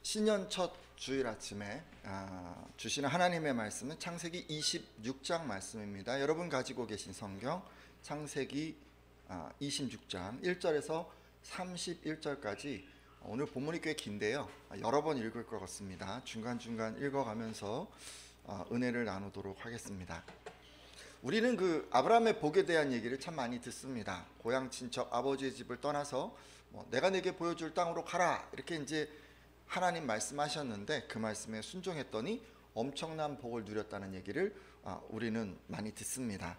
신년 첫 주일 아침에 주시는 하나님의 말씀은 창세기 26장 말씀입니다. 여러분 가지고 계신 성경 창세기 26장 1절에서 31절까지 오늘 본문이 꽤 긴데요. 여러 번 읽을 것 같습니다. 중간중간 읽어가면서 은혜를 나누도록 하겠습니다. 우리는 그 아브라함의 복에 대한 얘기를 참 많이 듣습니다. 고향 친척 아버지의 집을 떠나서 내가 내게 보여줄 땅으로 가라 이렇게 이제 하나님 말씀하셨는데 그 말씀에 순종했더니 엄청난 복을 누렸다는 얘기를 우리는 많이 듣습니다.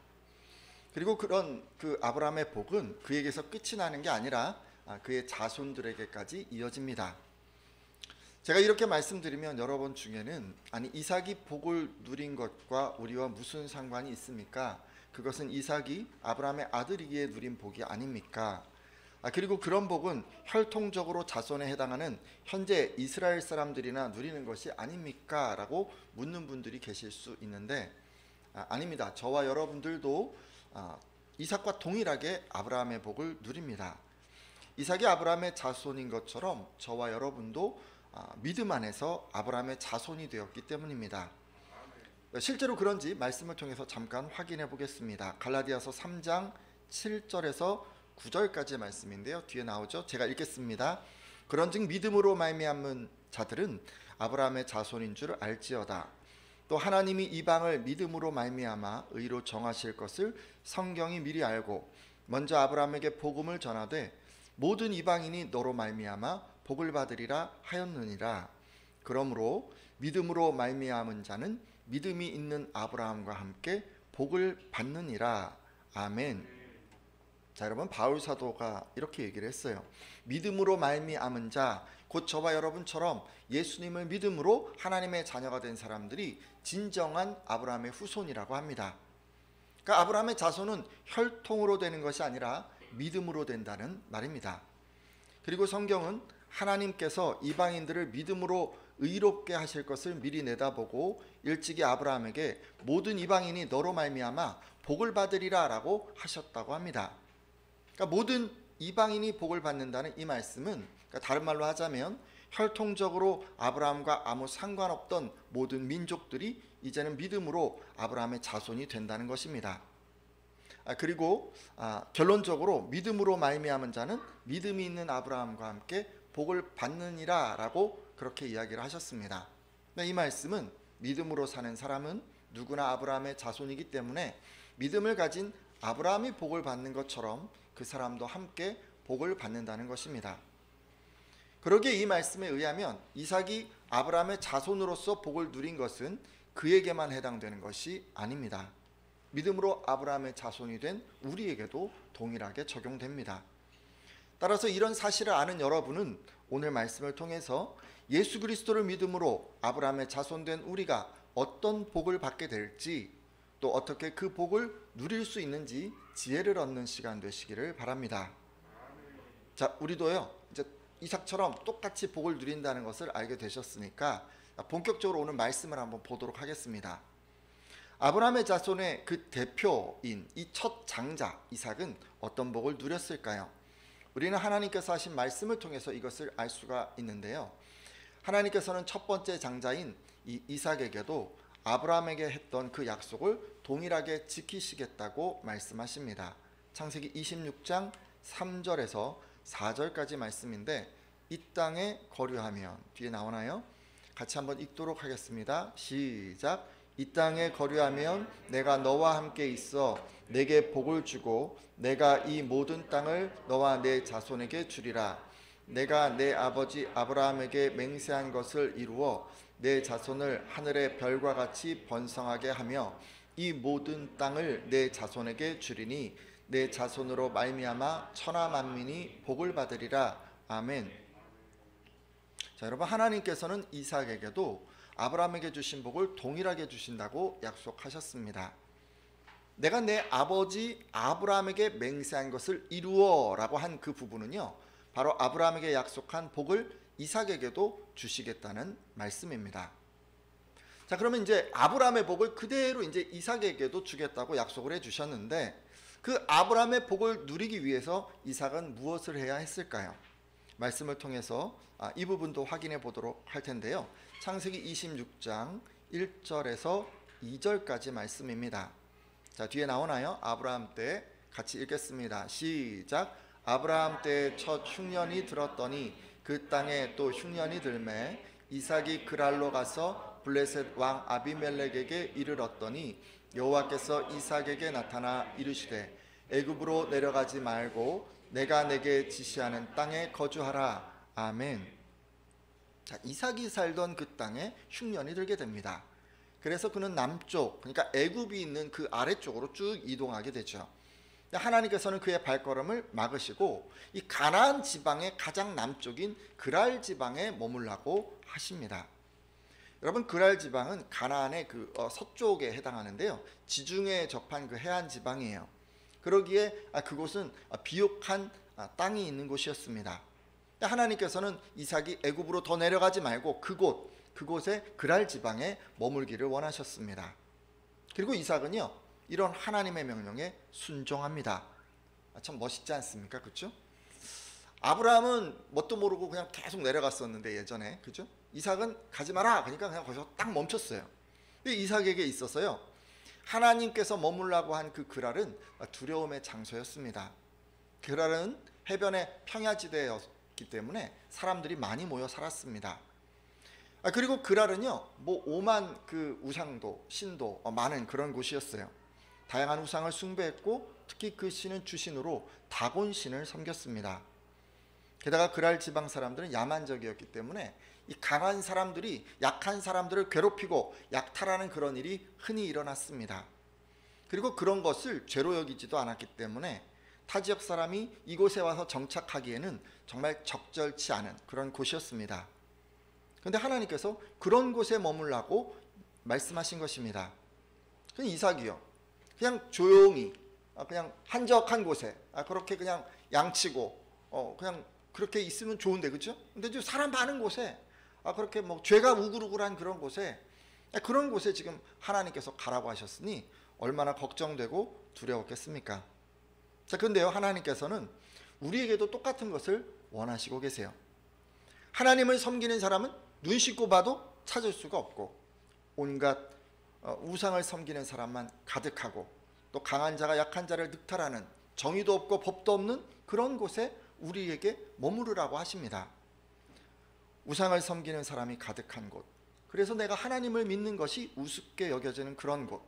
그리고 그런 그 아브라함의 복은 그에게서 끝이 나는 게 아니라 그의 자손들에게까지 이어집니다. 제가 이렇게 말씀드리면 여러분 중에는 아니 이삭이 복을 누린 것과 우리와 무슨 상관이 있습니까? 그것은 이삭이 아브라함의 아들이기에 누린 복이 아닙니까? 그리고 그런 복은 혈통적으로 자손에 해당하는 현재 이스라엘 사람들이나 누리는 것이 아닙니까? 라고 묻는 분들이 계실 수 있는데 아닙니다. 저와 여러분들도 이삭과 동일하게 아브라함의 복을 누립니다. 이삭이 아브라함의 자손인 것처럼 저와 여러분도 믿음 안에서 아브라함의 자손이 되었기 때문입니다. 실제로 그런지 말씀을 통해서 잠깐 확인해 보겠습니다. 갈라디아서 3장 7절에서 9절까지의 말씀인데요. 뒤에 나오죠. 제가 읽겠습니다. 그런즉 믿음으로 말미암은 자들은 아브라함의 자손인 줄 알지어다. 또 하나님이 이방을 믿음으로 말미암아 의로 정하실 것을 성경이 미리 알고 먼저 아브라함에게 복음을 전하되 모든 이방인이 너로 말미암아 복을 받으리라 하였느니라. 그러므로 믿음으로 말미암은 자는 믿음이 있는 아브라함과 함께 복을 받느니라. 아멘. 자, 여러분 바울 사도가 이렇게 얘기를 했어요. 믿음으로 말미암은 자, 곧 저와 여러분처럼 예수님을 믿음으로 하나님의 자녀가 된 사람들이 진정한 아브라함의 후손이라고 합니다. 그러니까 아브라함의 자손은 혈통으로 되는 것이 아니라 믿음으로 된다는 말입니다. 그리고 성경은 하나님께서 이방인들을 믿음으로 의롭게 하실 것을 미리 내다보고 일찍이 아브라함에게 모든 이방인이 너로 말미암아 복을 받으리라 라고 하셨다고 합니다. 그러니까 모든 이방인이 복을 받는다는 이 말씀은 그러니까 다른 말로 하자면 혈통적으로 아브라함과 아무 상관없던 모든 민족들이 이제는 믿음으로 아브라함의 자손이 된다는 것입니다. 그리고 결론적으로 믿음으로 말미암은 자는 믿음이 있는 아브라함과 함께 복을 받느니라 라고 그렇게 이야기를 하셨습니다. 이 말씀은 믿음으로 사는 사람은 누구나 아브라함의 자손이기 때문에 믿음을 가진 아브라함이 복을 받는 것처럼 그 사람도 함께 복을 받는다는 것입니다. 그러기에 이 말씀에 의하면 이삭이 아브라함의 자손으로서 복을 누린 것은 그에게만 해당되는 것이 아닙니다. 믿음으로 아브라함의 자손이 된 우리에게도 동일하게 적용됩니다. 따라서 이런 사실을 아는 여러분은 오늘 말씀을 통해서 예수 그리스도를 믿음으로 아브라함의 자손된 우리가 어떤 복을 받게 될지 또 어떻게 그 복을 누릴 수 있는지 지혜를 얻는 시간 되시기를 바랍니다. 자, 우리도요 이제 이삭처럼 똑같이 복을 누린다는 것을 알게 되셨으니까 본격적으로 오늘 말씀을 한번 보도록 하겠습니다. 아브라함의 자손의 그 대표인 이 첫 장자 이삭은 어떤 복을 누렸을까요? 우리는 하나님께서 하신 말씀을 통해서 이것을 알 수가 있는데요. 하나님께서는 첫 번째 장자인 이 이삭에게도 아브라함에게 했던 그 약속을 동일하게 지키시겠다고 말씀하십니다. 창세기 26장 3절에서 4절까지 말씀인데 이 땅에 거류하면 뒤에 나오나요? 같이 한번 읽도록 하겠습니다. 시작. 이 땅에 거류하면 내가 너와 함께 있어 내게 복을 주고 내가 이 모든 땅을 너와 내 자손에게 주리라. 내가 내 아버지 아브라함에게 맹세한 것을 이루어 내 자손을 하늘의 별과 같이 번성하게 하며 이 모든 땅을 내 자손에게 주리니 내 자손으로 말미암아 천하 만민이 복을 받으리라. 아멘. 자, 여러분 하나님께서는 이삭에게도 아브라함에게 주신 복을 동일하게 주신다고 약속하셨습니다. 내가 내 아버지 아브라함에게 맹세한 것을 이루어 라고 한 그 부분은요 바로 아브라함에게 약속한 복을 이삭에게도 주시겠다는 말씀입니다. 자, 그러면 이제 아브라함의 복을 그대로 이제 이삭에게도 주겠다고 약속을 해주셨는데 그 아브라함의 복을 누리기 위해서 이삭은 무엇을 해야 했을까요? 말씀을 통해서 이 부분도 확인해 보도록 할 텐데요. 창세기 26장 1절에서 2절까지 말씀입니다. 자, 뒤에 나오나요? 아브라함 때 같이 읽겠습니다. 시작. 아브라함 때 첫 흉년이 들었더니 그 땅에 또 흉년이 들매 이삭이 그랄로 가서 블레셋 왕 아비멜렉에게 이르렀더니 여호와께서 이삭에게 나타나 이르시되 애굽으로 내려가지 말고 내가 내게 지시하는 땅에 거주하라. 아멘. 자, 이삭이 살던 그 땅에 흉년이 들게 됩니다. 그래서 그는 남쪽, 그러니까 애굽이 있는 그 아래쪽으로 쭉 이동하게 되죠. 하나님께서는 그의 발걸음을 막으시고 이 가나안 지방의 가장 남쪽인 그랄 지방에 머물라고 하십니다. 여러분, 그랄 지방은 가나안의 그 서쪽에 해당하는데요, 지중해에 접한 그 해안 지방이에요. 그러기에 그곳은 비옥한 땅이 있는 곳이었습니다. 하나님께서는 이삭이 애굽으로 더 내려가지 말고 그곳에 그랄 지방에 머물기를 원하셨습니다. 그리고 이삭은요, 이런 하나님의 명령에 순종합니다. 참 멋있지 않습니까? 그렇죠? 아브라함은 뭣도 모르고 그냥 계속 내려갔었는데 예전에, 그죠? 이삭은 가지 마라, 그러니까 그냥 거기서 딱 멈췄어요. 근데 이삭에게 있어서요, 하나님께서 머물라고 한 그 그랄은 두려움의 장소였습니다. 그랄은 해변의 평야지대였기 때문에 사람들이 많이 모여 살았습니다. 그리고 그랄은요, 뭐 오만 그 우상도 신도 많은 그런 곳이었어요. 다양한 우상을 숭배했고 특히 그 신은 주신으로 다곤 신을 섬겼습니다. 게다가 그랄 지방 사람들은 야만적이었기 때문에 이 강한 사람들이 약한 사람들을 괴롭히고 약탈하는 그런 일이 흔히 일어났습니다. 그리고 그런 것을 죄로 여기지도 않았기 때문에 타 지역 사람이 이곳에 와서 정착하기에는 정말 적절치 않은 그런 곳이었습니다. 그런데 하나님께서 그런 곳에 머물라고 말씀하신 것입니다. 그냥 이삭이요, 그냥 조용히 그냥 한적한 곳에 그렇게 그냥 양치고 그냥 그렇게 있으면 좋은데, 그렇죠? 근데 지금 사람 많은 곳에 그렇게 뭐 죄가 우글우글한 그런 곳에 지금 하나님께서 가라고 하셨으니 얼마나 걱정되고 두려웠겠습니까? 자, 근데요, 하나님께서는 우리에게도 똑같은 것을 원하시고 계세요. 하나님을 섬기는 사람은 눈 씻고 봐도 찾을 수가 없고 온갖 우상을 섬기는 사람만 가득하고 또 강한 자가 약한 자를 늑탈하는 정의도 없고 법도 없는 그런 곳에 우리에게 머무르라고 하십니다. 우상을 섬기는 사람이 가득한 곳, 그래서 내가 하나님을 믿는 것이 우습게 여겨지는 그런 곳,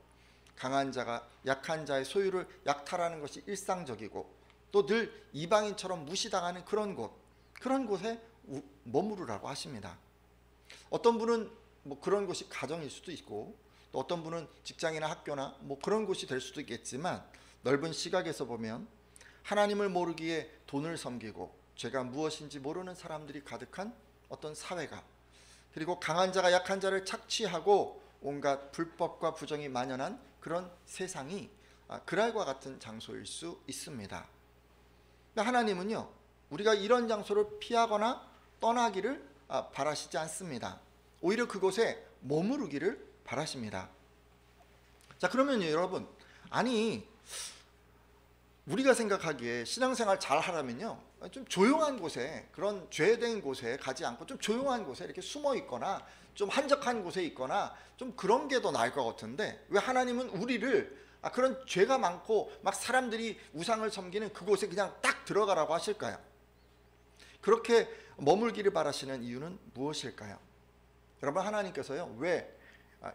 강한 자가 약한 자의 소유를 약탈하는 것이 일상적이고 또 늘 이방인처럼 무시당하는 그런 곳에 머무르라고 하십니다. 어떤 분은 뭐 그런 곳이 가정일 수도 있고 또 어떤 분은 직장이나 학교나 뭐 그런 곳이 될 수도 있겠지만, 넓은 시각에서 보면 하나님을 모르기에 돈을 섬기고 죄가 무엇인지 모르는 사람들이 가득한 어떤 사회가, 그리고 강한 자가 약한 자를 착취하고 온갖 불법과 부정이 만연한 그런 세상이 그랄과 같은 장소일 수 있습니다. 하나님은요, 우리가 이런 장소를 피하거나 떠나기를 바라시지 않습니다. 오히려 그곳에 머무르기를 바라십니다. 자, 그러면 여러분, 아니 우리가 생각하기에 신앙생활 잘 하려면요, 좀 조용한 곳에, 그런 죄된 곳에 가지 않고 좀 조용한 곳에 이렇게 숨어 있거나 좀 한적한 곳에 있거나 좀 그런 게 더 나을 것 같은데, 왜 하나님은 우리를 그런 죄가 많고 막 사람들이 우상을 섬기는 그곳에 그냥 딱 들어가라고 하실까요? 그렇게 머물기를 바라시는 이유는 무엇일까요? 여러분, 하나님께서요, 왜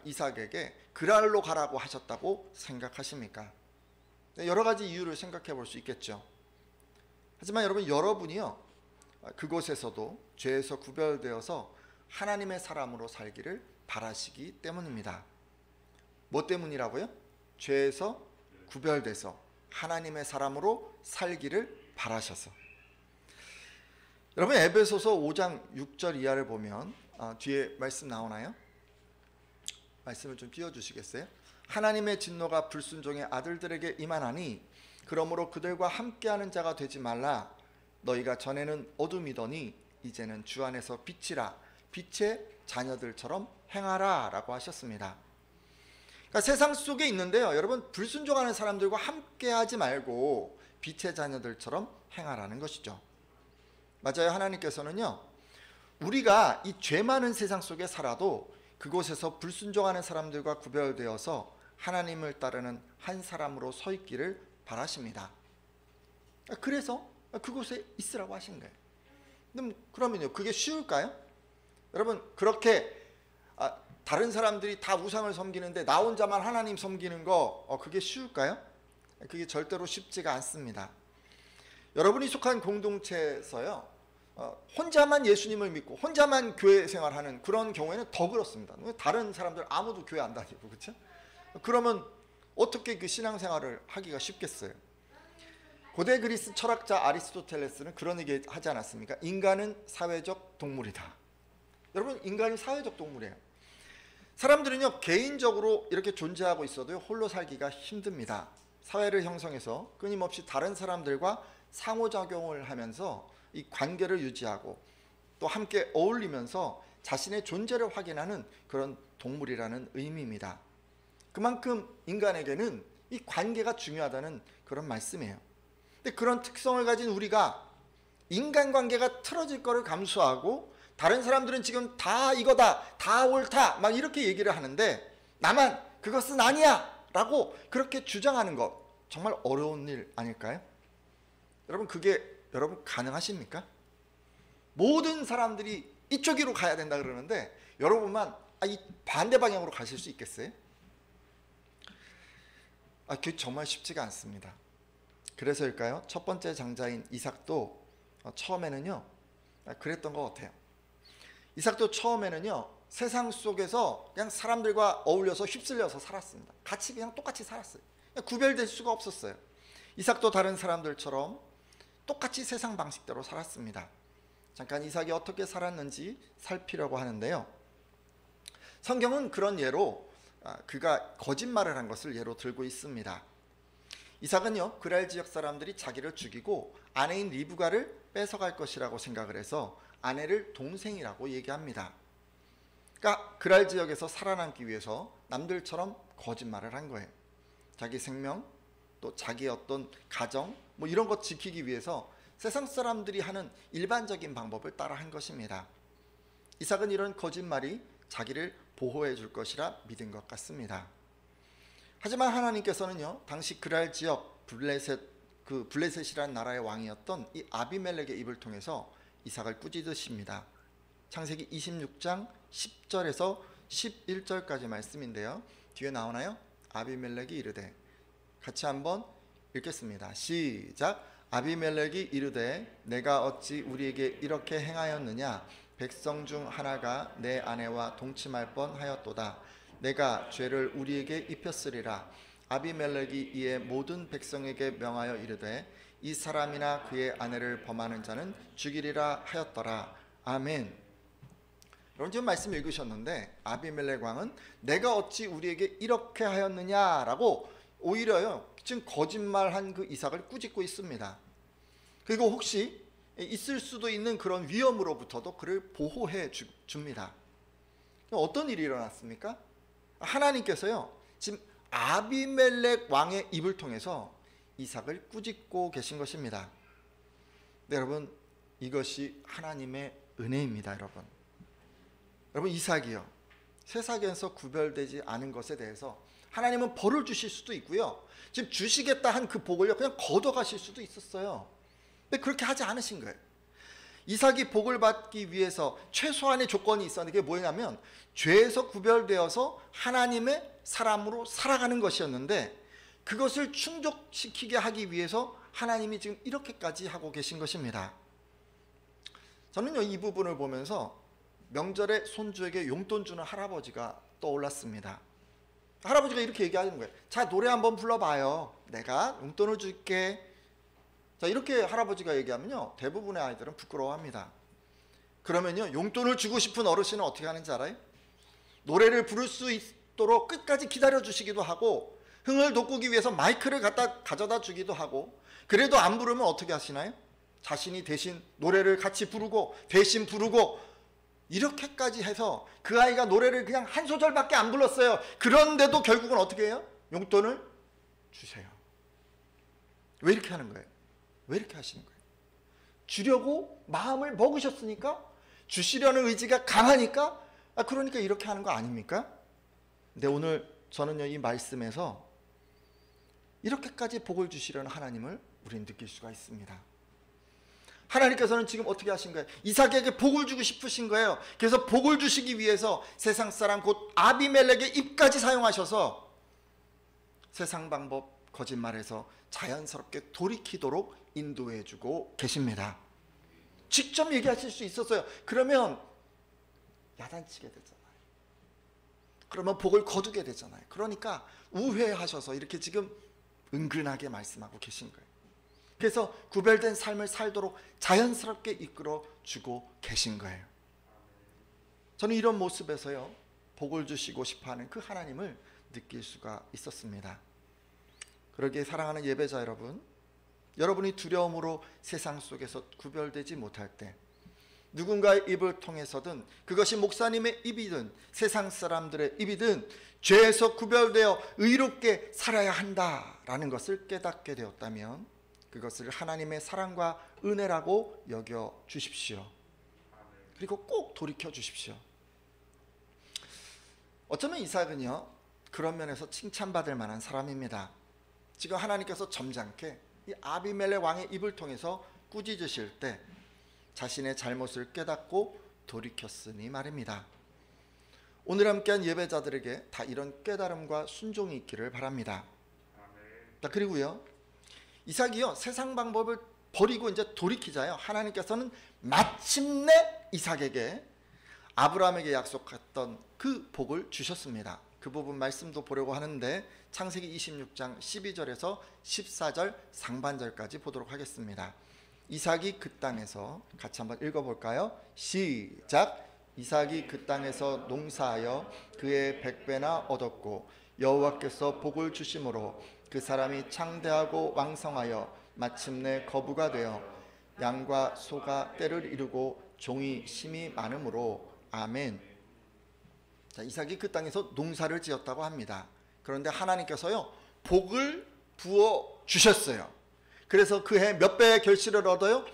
이삭에게 그랄로 가라고 하셨다고 생각하십니까? 여러 가지 이유를 생각해 볼 수 있겠죠. 하지만 여러분이요, 그곳에서도 죄에서 구별되어서 하나님의 사람으로 살기를 바라시기 때문입니다. 뭐 때문이라고요? 죄에서 구별돼서 하나님의 사람으로 살기를 바라셔서. 여러분, 에베소서 5장 6절 이하를 보면 뒤에 말씀 나오나요? 말씀을 좀 띄워주시겠어요? 하나님의 진노가 불순종의 아들들에게 임하나니 그러므로 그들과 함께하는 자가 되지 말라. 너희가 전에는 어둠이더니 이제는 주 안에서 빛이라. 빛의 자녀들처럼 행하라 라고 하셨습니다. 그러니까 세상 속에 있는데요, 여러분, 불순종하는 사람들과 함께하지 말고 빛의 자녀들처럼 행하라는 것이죠. 맞아요. 하나님께서는요, 우리가 이 죄 많은 세상 속에 살아도 그곳에서 불순종하는 사람들과 구별되어서 하나님을 따르는 한 사람으로 서 있기를 바라십니다. 그래서 그곳에 있으라고 하신 거예요. 그러면요, 그게 쉬울까요? 여러분, 그렇게 다른 사람들이 다 우상을 섬기는데 나 혼자만 하나님 섬기는 거, 그게 쉬울까요? 그게 절대로 쉽지가 않습니다. 여러분이 속한 공동체에서요, 혼자만 예수님을 믿고 혼자만 교회 생활하는 그런 경우에는 더 그렇습니다. 다른 사람들 아무도 교회 안 다니고, 그렇죠? 그러면 어떻게 그 신앙생활을 하기가 쉽겠어요? 고대 그리스 철학자 아리스토텔레스는 그런 얘기 하지 않았습니까? 인간은 사회적 동물이다. 여러분, 인간이 사회적 동물이에요. 사람들은요, 개인적으로 이렇게 존재하고 있어도 홀로 살기가 힘듭니다. 사회를 형성해서 끊임없이 다른 사람들과 상호작용을 하면서 이 관계를 유지하고 또 함께 어울리면서 자신의 존재를 확인하는 그런 동물이라는 의미입니다. 그만큼 인간에게는 이 관계가 중요하다는 그런 말씀이에요. 근데 그런 특성을 가진 우리가 인간관계가 틀어질 거를 감수하고 다른 사람들은 지금 다 이거다, 다 옳다 막 이렇게 얘기를 하는데 나만 그것은 아니야 라고 그렇게 주장하는 것, 정말 어려운 일 아닐까요? 여러분, 그게 여러분 가능하십니까? 모든 사람들이 이쪽으로 가야 된다 그러는데 여러분만 이 반대 방향으로 가실 수 있겠어요? 그게 정말 쉽지가 않습니다. 그래서일까요? 첫 번째 장자인 이삭도 처음에는요, 그랬던 것 같아요. 이삭도 처음에는요, 세상 속에서 그냥 사람들과 어울려서 휩쓸려서 살았습니다. 같이 그냥 똑같이 살았어요. 그냥 구별될 수가 없었어요. 이삭도 다른 사람들처럼 똑같이 세상 방식대로 살았습니다. 잠깐 이삭이 어떻게 살았는지 살피려고 하는데요, 성경은 그런 예로 그가 거짓말을 한 것을 예로 들고 있습니다. 이삭은요, 그랄 지역 사람들이 자기를 죽이고 아내인 리브가를 뺏어갈 것이라고 생각을 해서 아내를 동생이라고 얘기합니다. 그러니까 그랄 지역에서 살아남기 위해서 남들처럼 거짓말을 한 거예요. 자기 생명, 또 자기의 어떤 가정, 뭐 이런 것 지키기 위해서 세상 사람들이 하는 일반적인 방법을 따라 한 것입니다. 이삭은 이런 거짓말이 자기를 보호해 줄 것이라 믿은 것 같습니다. 하지만 하나님께서는요, 당시 그랄 지역 블레셋이라는 나라의 왕이었던 이 아비멜렉의 입을 통해서 이삭을 꾸짖으십니다. 창세기 26장 10절에서 11절까지 말씀인데요, 뒤에 나오나요? 아비멜렉이 이르되, 같이 한번 읽겠습니다. 시작. 아비멜렉이 이르되 내가 어찌 우리에게 이렇게 행하였느냐? 백성 중 하나가 내 아내와 동침할 뻔하였도다. 내가 죄를 우리에게 입혔으리라. 아비멜렉이 이에 모든 백성에게 명하여 이르되 이 사람이나 그의 아내를 범하는 자는 죽이리라 하였더라. 아멘. 여러분, 지금 말씀 읽으셨는데 아비멜렉 왕은 내가 어찌 우리에게 이렇게 하였느냐라고 오히려요, 지금 거짓말한 그 이삭을 꾸짖고 있습니다. 그리고 혹시 있을 수도 있는 그런 위험으로부터도 그를 보호해 줍니다. 어떤 일이 일어났습니까? 하나님께서요, 지금 아비멜렉 왕의 입을 통해서 이삭을 꾸짖고 계신 것입니다. 네, 여러분, 이것이 하나님의 은혜입니다. 여러분, 이삭이요, 세상에서 구별되지 않은 것에 대해서 하나님은 벌을 주실 수도 있고요, 지금 주시겠다 한 그 복을요 그냥 걷어가실 수도 있었어요. 근데 그렇게 하지 않으신 거예요. 이삭이 복을 받기 위해서 최소한의 조건이 있었는데 그게 뭐냐면 죄에서 구별되어서 하나님의 사람으로 살아가는 것이었는데 그것을 충족시키게 하기 위해서 하나님이 지금 이렇게까지 하고 계신 것입니다. 저는요, 이 부분을 보면서 명절에 손주에게 용돈 주는 할아버지가 떠올랐습니다. 할아버지가 이렇게 얘기하는 거예요. 자, 노래 한번 불러봐요. 내가 용돈을 줄게. 자, 이렇게 할아버지가 얘기하면요, 대부분의 아이들은 부끄러워합니다. 그러면요, 용돈을 주고 싶은 어르신은 어떻게 하는지 알아요? 노래를 부를 수 있도록 끝까지 기다려 주시기도 하고 흥을 돋구기 위해서 마이크를 가져다 주기도 하고, 그래도 안 부르면 어떻게 하시나요? 자신이 대신 노래를 같이 부르고 대신 부르고 이렇게까지 해서 그 아이가 노래를 그냥 한 소절밖에 안 불렀어요. 그런데도 결국은 어떻게 해요? 용돈을 주세요. 왜 이렇게 하는 거예요? 왜 이렇게 하시는 거예요? 주려고 마음을 먹으셨으니까, 주시려는 의지가 강하니까, 그러니까 이렇게 하는 거 아닙니까? 근데 오늘 저는요, 이 말씀에서 이렇게까지 복을 주시려는 하나님을 우리는 느낄 수가 있습니다. 하나님께서는 지금 어떻게 하신 거예요? 이삭에게 복을 주고 싶으신 거예요. 그래서 복을 주시기 위해서 세상 사람 곧 아비멜렉의 입까지 사용하셔서 세상 방법 거짓말에서 자연스럽게 돌이키도록 인도해주고 계십니다. 직접 얘기하실 수 있었어요. 그러면 야단치게 되잖아요. 그러면 복을 거두게 되잖아요. 그러니까 우회하셔서 이렇게 지금 은근하게 말씀하고 계신 거예요. 그래서 구별된 삶을 살도록 자연스럽게 이끌어 주고 계신 거예요. 저는 이런 모습에서요, 복을 주시고 싶어하는 그 하나님을 느낄 수가 있었습니다. 그러기에 사랑하는 예배자 여러분, 여러분이 두려움으로 세상 속에서 구별되지 못할 때, 누군가의 입을 통해서든 그것이 목사님의 입이든 세상 사람들의 입이든 죄에서 구별되어 의롭게 살아야 한다라는 것을 깨닫게 되었다면 그것을 하나님의 사랑과 은혜라고 여겨 주십시오. 그리고 꼭 돌이켜 주십시오. 어쩌면 이삭은요, 그런 면에서 칭찬받을 만한 사람입니다. 지금 하나님께서 점잖게 이 아비멜렉 왕의 입을 통해서 꾸짖으실 때 자신의 잘못을 깨닫고 돌이켰으니 말입니다. 오늘 함께한 예배자들에게 다 이런 깨달음과 순종이 있기를 바랍니다. 자, 그리고요, 이삭이요, 세상 방법을 버리고 이제 돌이키자요, 하나님께서는 마침내 이삭에게 아브라함에게 약속했던 그 복을 주셨습니다. 그 부분 말씀도 보려고 하는데 창세기 26장 12절에서 14절 상반절까지 보도록 하겠습니다. 이삭이 그 땅에서, 같이 한번 읽어볼까요? 시작. 이삭이 그 땅에서 농사하여 그의 100배나 얻었고 여호와께서 복을 주심으로 그 사람이 창대하고 왕성하여 마침내 거부가 되어 양과 소가 때를 이루고 종이 심이 많으므로. 아멘. 자, 이삭이 그 땅에서 농사를 지었다고 합니다. 그런데 하나님께서요, 복을 부어 주셨어요. 그래서 그 해 몇 배의 결실을 얻어요?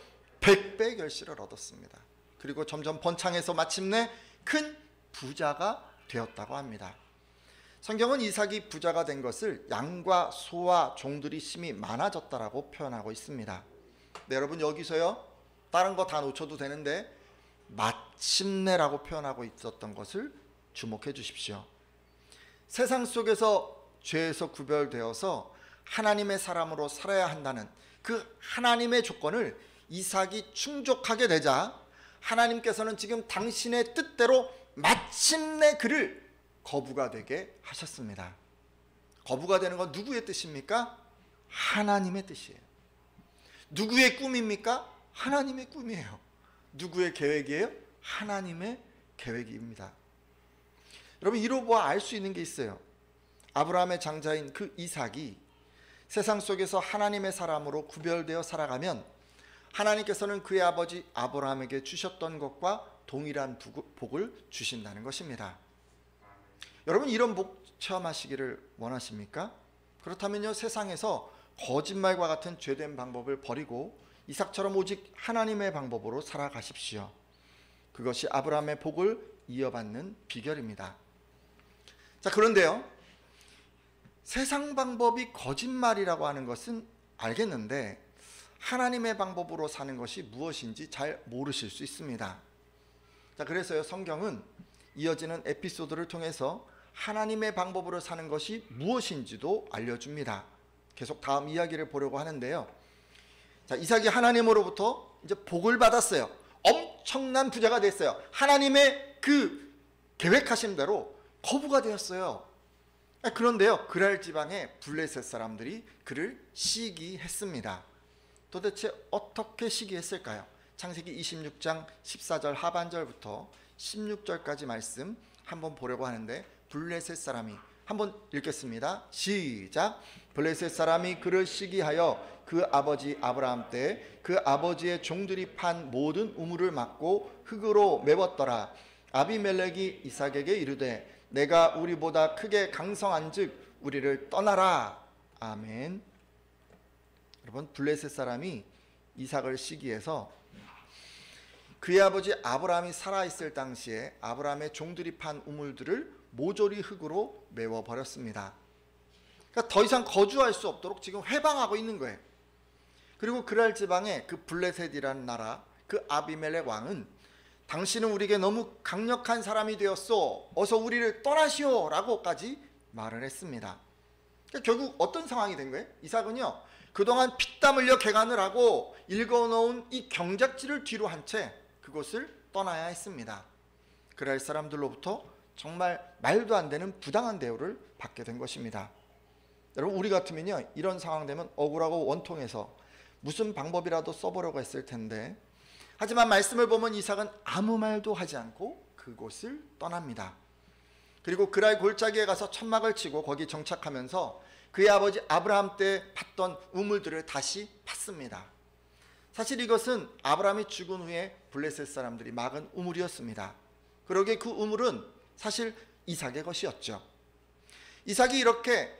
100배의 결실을 얻었습니다. 그리고 점점 번창해서 마침내 큰 부자가 되었다고 합니다. 성경은 이삭이 부자가 된 것을 양과 소와 종들이 심히 많아졌다라고 표현하고 있습니다. 네, 여러분 여기서요, 다른 거 다 놓쳐도 되는데 마침내라고 표현하고 있었던 것을 주목해 주십시오. 세상 속에서 죄에서 구별되어서 하나님의 사람으로 살아야 한다는 그 하나님의 조건을 이삭이 충족하게 되자 하나님께서는 지금 당신의 뜻대로 마침내 그를 거부가 되게 하셨습니다. 거부가 되는 건 누구의 뜻입니까? 하나님의 뜻이에요. 누구의 꿈입니까? 하나님의 꿈이에요. 누구의 계획이에요? 하나님의 계획입니다. 여러분, 이로 보아 알 수 있는 게 있어요. 아브라함의 장자인 그 이삭이 세상 속에서 하나님의 사람으로 구별되어 살아가면 하나님께서는 그의 아버지 아브라함에게 주셨던 것과 동일한 복을 주신다는 것입니다. 여러분, 이런 복 체험하시기를 원하십니까? 그렇다면요, 세상에서 거짓말과 같은 죄된 방법을 버리고 이삭처럼 오직 하나님의 방법으로 살아가십시오. 그것이 아브라함의 복을 이어받는 비결입니다. 자, 그런데요, 세상 방법이 거짓말이라고 하는 것은 알겠는데 하나님의 방법으로 사는 것이 무엇인지 잘 모르실 수 있습니다. 자, 그래서요, 성경은 이어지는 에피소드를 통해서 하나님의 방법으로 사는 것이 무엇인지도 알려줍니다. 계속 다음 이야기를 보려고 하는데요. 자, 이삭이 하나님으로부터 이제 복을 받았어요. 엄청난 부자가 됐어요. 하나님의 그 계획하신 대로 거부가 되었어요. 그런데요, 그랄 지방의 블레셋 사람들이 그를 시기했습니다. 도대체 어떻게 시기했을까요? 창세기 26장 14절 하반절부터 16절까지 말씀 한번 보려고 하는데, 블레셋 사람이, 한번 읽겠습니다. 시작. 블레셋 사람이 그를 시기하여 그 아버지 아브라함 때 그 아버지의 종들이 판 모든 우물을 막고 흙으로 메웠더라. 아비멜렉이 이삭에게 이르되 내가 우리보다 크게 강성한즉 우리를 떠나라. 아멘. 여러분, 블레셋 사람이 이삭을 시기해서 그의 아버지 아브라함이 살아있을 당시에 아브라함의 종들이 판 우물들을 모조리 흙으로 메워버렸습니다. 그러니까 더 이상 거주할 수 없도록 지금 회방하고 있는 거예요. 그리고 그랄 지방에 그 블레셋이라는 나라 그 아비멜렉 왕은 당신은 우리에게 너무 강력한 사람이 되었소. 어서 우리를 떠나시오 라고까지 말을 했습니다. 그러니까 결국 어떤 상황이 된 거예요? 이삭은요, 그동안 피땀 흘려 개간을 하고 일궈놓은 이 경작지를 뒤로 한 채 그곳을 떠나야 했습니다. 그랄 사람들로부터 정말 말도 안 되는 부당한 대우를 받게 된 것입니다. 여러분, 우리 같으면요, 이런 상황 되면 억울하고 원통해서 무슨 방법이라도 써보려고 했을 텐데, 하지만 말씀을 보면 이삭은 아무 말도 하지 않고 그곳을 떠납니다. 그리고 그랄 골짜기에 가서 천막을 치고 거기 정착하면서 그의 아버지 아브라함 때 팠던 우물들을 다시 팠습니다. 사실 이것은 아브라함이 죽은 후에 블레셋 사람들이 막은 우물이었습니다. 그러기에 그 우물은 사실 이삭의 것이었죠. 이삭이 이렇게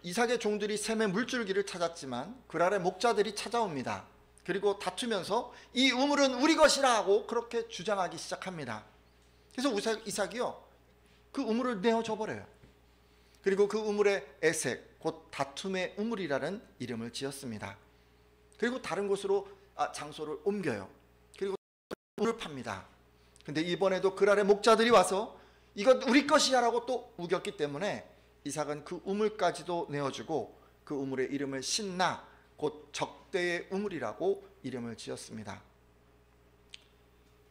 이삭의 종들이 샘의 물줄기를 찾았지만 그랄의 목자들이 찾아옵니다. 그리고 다투면서 이 우물은 우리 것이라 하고 그렇게 주장하기 시작합니다. 그래서 이삭이요, 그 우물을 내어줘 버려요. 그리고 그 우물의 에색, 곧 다툼의 우물이라는 이름을 지었습니다. 그리고 다른 곳으로 장소를 옮겨요. 그리고 우물을 팝니다. 근데 이번에도 그랄의 목자들이 와서 이건 우리 것이야 라고 또 우겼기 때문에 이삭은 그 우물까지도 내어주고 그 우물의 이름을 신나, 곧 적대의 우물이라고 이름을 지었습니다.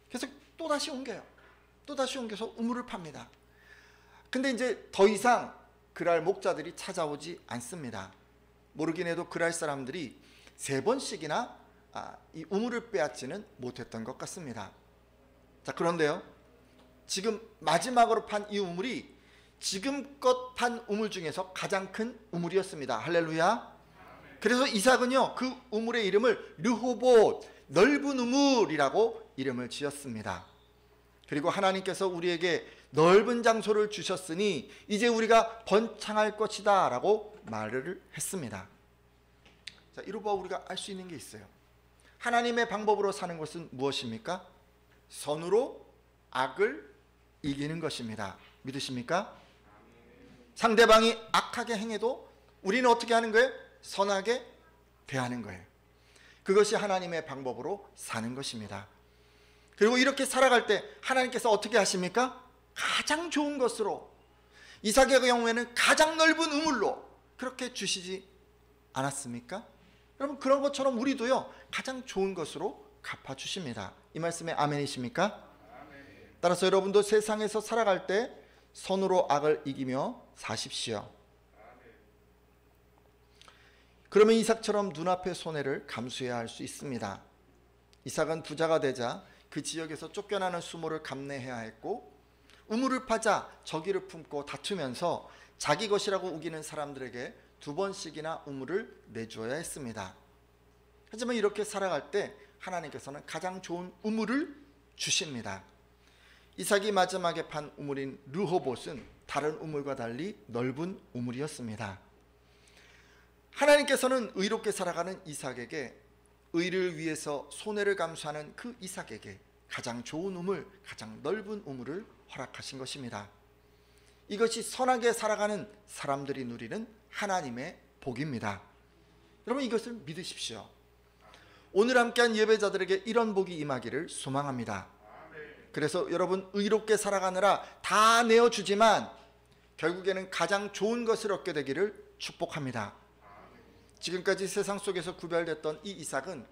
그래서 또다시 옮겨요. 또다시 옮겨서 우물을 팝니다. 근데 이제 더 이상 그랄 목자들이 찾아오지 않습니다. 모르긴 해도 그랄 사람들이 3번씩이나 이 우물을 빼앗지는 못했던 것 같습니다. 자, 그런데요, 지금 마지막으로 판 이 우물이 지금껏 판 우물 중에서 가장 큰 우물이었습니다. 할렐루야. 그래서 이삭은요, 그 우물의 이름을 르호봇, 넓은 우물이라고 이름을 지었습니다. 그리고 하나님께서 우리에게 넓은 장소를 주셨으니 이제 우리가 번창할 것이다 라고 말을 했습니다. 자, 이로봐 우리가 알 수 있는 게 있어요. 하나님의 방법으로 사는 것은 무엇입니까? 선으로 악을 이기는 것입니다. 믿으십니까? 상대방이 악하게 행해도 우리는 어떻게 하는 거예요? 선하게 대하는 거예요. 그것이 하나님의 방법으로 사는 것입니다. 그리고 이렇게 살아갈 때 하나님께서 어떻게 하십니까? 가장 좋은 것으로, 이삭의 경우에는 가장 넓은 우물로 그렇게 주시지 않았습니까? 여러분, 그런 것처럼 우리도요, 가장 좋은 것으로 갚아주십니다. 이 말씀에 아멘이십니까? 따라서 여러분도 세상에서 살아갈 때 선으로 악을 이기며 사십시오. 그러면 이삭처럼 눈앞의 손해를 감수해야 할 수 있습니다. 이삭은 부자가 되자 그 지역에서 쫓겨나는 수모를 감내해야 했고, 우물을 파자 저기를 품고 다투면서 자기 것이라고 우기는 사람들에게 2번씩이나 우물을 내주어야 했습니다. 하지만 이렇게 살아갈 때 하나님께서는 가장 좋은 우물을 주십니다. 이삭이 마지막에 판 우물인 르호봇은 다른 우물과 달리 넓은 우물이었습니다. 하나님께서는 의롭게 살아가는 이삭에게, 의를 위해서 손해를 감수하는 그 이삭에게 가장 좋은 우물, 가장 넓은 우물을 허락하신 것입니다. 이것이 선하게 살아가는 사람들이 누리는 하나님의 복입니다. 여러분, 이것을 믿으십시오. 오늘 함께한 예배자들에게 이런 복이 임하기를 소망합니다. 그래서 여러분, 의롭게 살아가느라 다 내어주지만 결국에는 가장 좋은 것을 얻게 되기를 축복합니다. 지금까지 세상 속에서 구별됐던 이 이삭은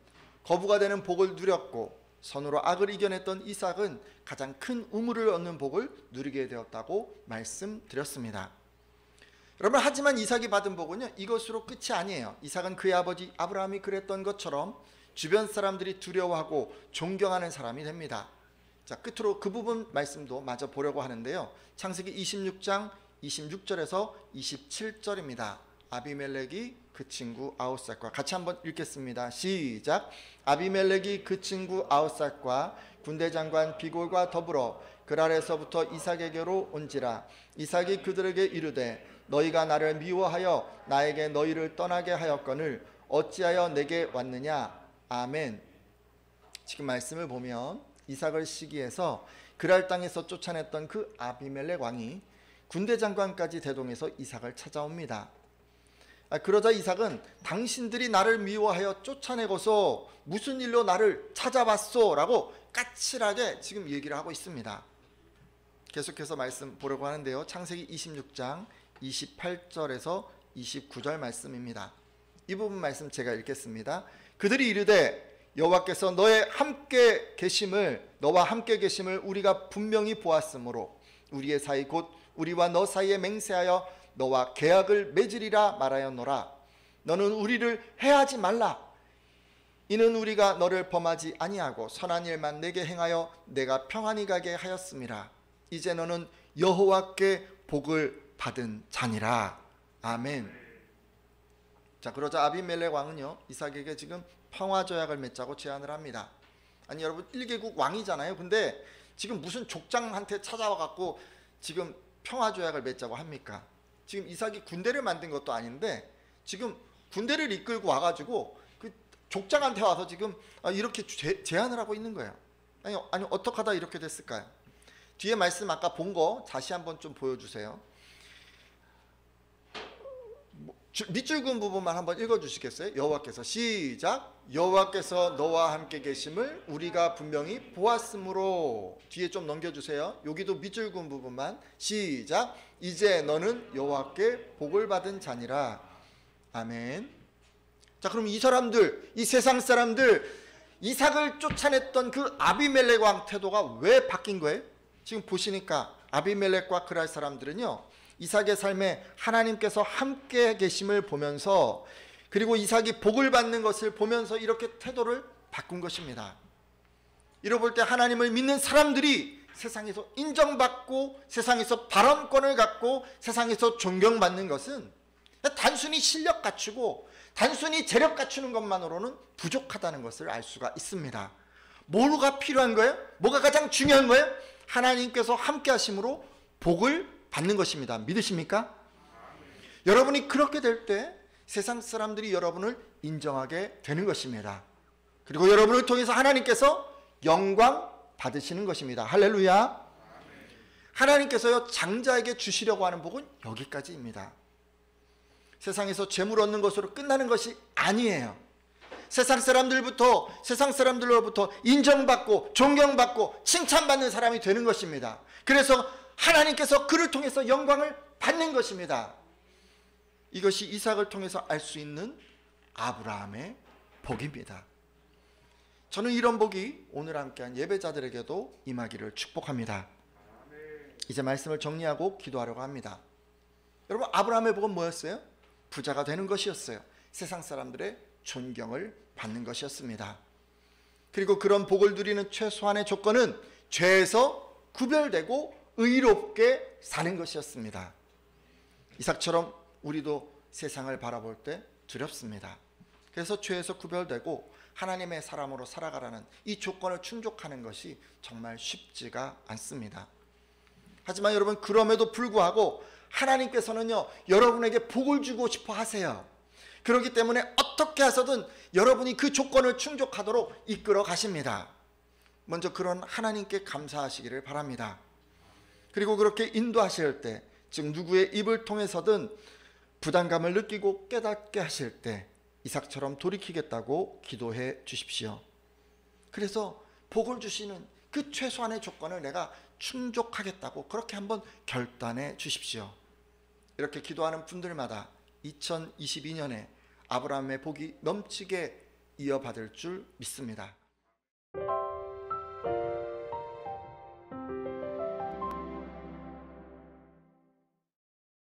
거부가 되는 복을 누렸고, 선으로 악을 이겨냈던 이삭은 가장 큰 우물을 얻는 복을 누리게 되었다고 말씀드렸습니다. 여러분, 하지만 이삭이 받은 복은요, 이것으로 끝이 아니에요. 이삭은 그의 아버지 아브라함이 그랬던 것처럼 주변 사람들이 두려워하고 존경하는 사람이 됩니다. 자, 끝으로 그 부분 말씀도 마저 보려고 하는데요. 창세기 26장 26절에서 27절입니다. 아비멜렉이 그 친구 아웃삭과 같이 한번 읽겠습니다. 시작. 아비멜렉이 그 친구 아웃삭과 군대 장관 비골과 더불어 그랄에서부터 이삭에게로 온지라. 이삭이 그들에게 이르되 너희가 나를 미워하여 나에게 너희를 떠나게 하였거늘 어찌하여 내게 왔느냐. 아멘. 지금 말씀을 보면 이삭을 시기해서 그랄 땅에서 쫓아냈던 그 아비멜렉 왕이 군대 장관까지 대동해서 이삭을 찾아옵니다. 그러자 이삭은 당신들이 나를 미워하여 쫓아내고서 무슨 일로 나를 찾아봤소? 라고 까칠하게 지금 얘기를 하고 있습니다. 계속해서 말씀 보려고 하는데요. 창세기 26장 28절에서 29절 말씀입니다. 이 부분 말씀 제가 읽겠습니다. 그들이 이르되 여호와께서 너와 함께 계심을 우리가 분명히 보았으므로 우리의 사이 곧 우리와 너 사이에 맹세하여 너와 계약을 맺으리라 말하였노라. 너는 우리를 해하지 말라. 이는 우리가 너를 범하지 아니하고 선한 일만 내게 행하여 내가 평안히 가게 하였음이라. 이제 너는 여호와께 복을 받은 자니라. 아멘. 자, 그러자 아비멜렉 왕은요 이삭에게 지금 평화조약을 맺자고 제안을 합니다. 아니 여러분 1개국 왕이잖아요. 근데 지금 무슨 족장한테 찾아와 갖고 지금 평화조약을 맺자고 합니까? 지금 이삭이 군대를 만든 것도 아닌데 지금 군대를 이끌고 와가지고 그 족장한테 와서 지금 이렇게 제안을 하고 있는 거예요. 아니 어떻게 하다 이렇게 됐을까요? 뒤에 말씀 아까 본 거 다시 한번 좀 보여주세요. 밑줄 그은 부분만 한번 읽어주시겠어요? 여호와께서 시작. 여호와께서 너와 함께 계심을 우리가 분명히 보았으므로. 뒤에 좀 넘겨주세요. 여기도 밑줄 그은 부분만 시작. 이제 너는 여호와께 복을 받은 자니라. 아멘. 자, 그럼 이 사람들, 이 세상 사람들, 이삭을 쫓아냈던 그 아비멜렉 왕 태도가 왜 바뀐 거예요? 지금 보시니까 아비멜렉과 그랄 사람들은요 이삭의 삶에 하나님께서 함께 계심을 보면서 그리고 이삭이 복을 받는 것을 보면서 이렇게 태도를 바꾼 것입니다. 이러 볼 때 하나님을 믿는 사람들이 세상에서 인정받고 세상에서 발언권을 갖고 세상에서 존경받는 것은 단순히 실력 갖추고 단순히 재력 갖추는 것만으로는 부족하다는 것을 알 수가 있습니다. 뭐가 필요한 거예요? 뭐가 가장 중요한 거예요? 하나님께서 함께 하심으로 복을 받는 것입니다. 믿으십니까? 여러분이 그렇게 될 때 세상 사람들이 여러분을 인정하게 되는 것입니다. 그리고 여러분을 통해서 하나님께서 영광 받으시는 것입니다. 할렐루야. 하나님께서요 장자에게 주시려고 하는 복은 여기까지입니다. 세상에서 재물 얻는 것으로 끝나는 것이 아니에요. 세상 사람들로부터 인정받고 존경받고 칭찬받는 사람이 되는 것입니다. 그래서 하나님께서 그를 통해서 영광을 받는 것입니다. 이것이 이삭을 통해서 알 수 있는 아브라함의 복입니다. 저는 이런 복이 오늘 함께한 예배자들에게도 임하기를 축복합니다. 이제 말씀을 정리하고 기도하려고 합니다. 여러분, 아브라함의 복은 뭐였어요? 부자가 되는 것이었어요. 세상 사람들의 존경을 받는 것이었습니다. 그리고 그런 복을 누리는 최소한의 조건은 죄에서 구별되고 의롭게 사는 것이었습니다. 이삭처럼 우리도 세상을 바라볼 때 두렵습니다. 그래서 죄에서 구별되고 하나님의 사람으로 살아가라는 이 조건을 충족하는 것이 정말 쉽지가 않습니다. 하지만 여러분, 그럼에도 불구하고 하나님께서는요 여러분에게 복을 주고 싶어 하세요. 그렇기 때문에 어떻게 해서든 여러분이 그 조건을 충족하도록 이끌어 가십니다. 먼저 그런 하나님께 감사하시기를 바랍니다. 그리고 그렇게 인도하실 때, 즉 누구의 입을 통해서든 부담감을 느끼고 깨닫게 하실 때 이삭처럼 돌이키겠다고 기도해 주십시오. 그래서 복을 주시는 그 최소한의 조건을 내가 충족하겠다고 그렇게 한번 결단해 주십시오. 이렇게 기도하는 분들마다 2022년에 아브라함의 복이 넘치게 이어받을 줄 믿습니다.